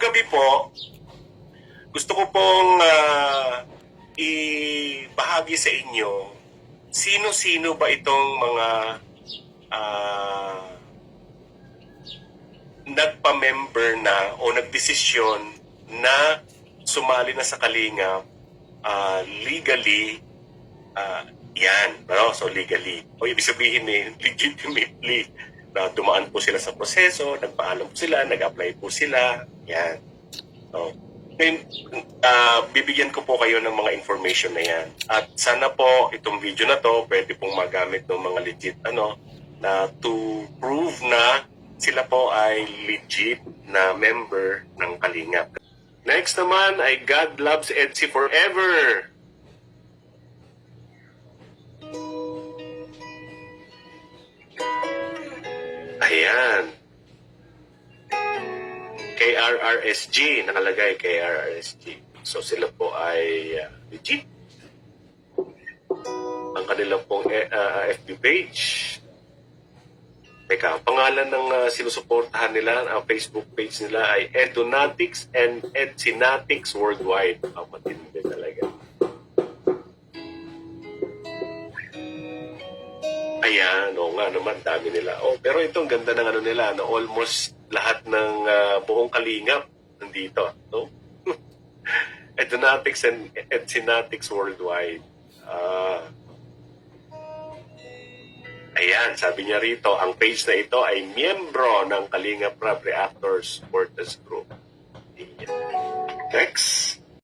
gabi po, gusto ko pong ibahagi sa inyo sino-sino ba itong mga nagpa-member na o nagdesisyon na sumali na sa Kalingap legally. Yan, no? So legally. O ibig sabihin legitimately na dumaan po sila sa proseso, nagpaalam po sila, nag-apply po sila. Yan. So, ngayon, bibigyan ko po kayo ng mga information na yan. At sana po itong video na to pwede pong magamit ng mga legit na to prove na sila po ay legit na member ng Kalingap. Next naman ay God Loves EDSI Forever. Ayan. KRRSG, nakalagay KRRSG. So sila po ay legit. Ang kanilang pong FB page. Teka, ang pangalan ng sinusuportahan nila, ang Facebook page nila ay Edunatics and Edsinatics Worldwide. Matindi talaga. Ayan, oo nga naman, dami nila. Pero ito, ang ganda ng nila, almost lahat ng buong Kalingap nandito. No? Edunatics and Edsinatics Worldwide. Ayan, sabi niya rito, ang page na ito ay miyembro ng Kalingap Rap Reactors Supporters Group. Ayan. Next.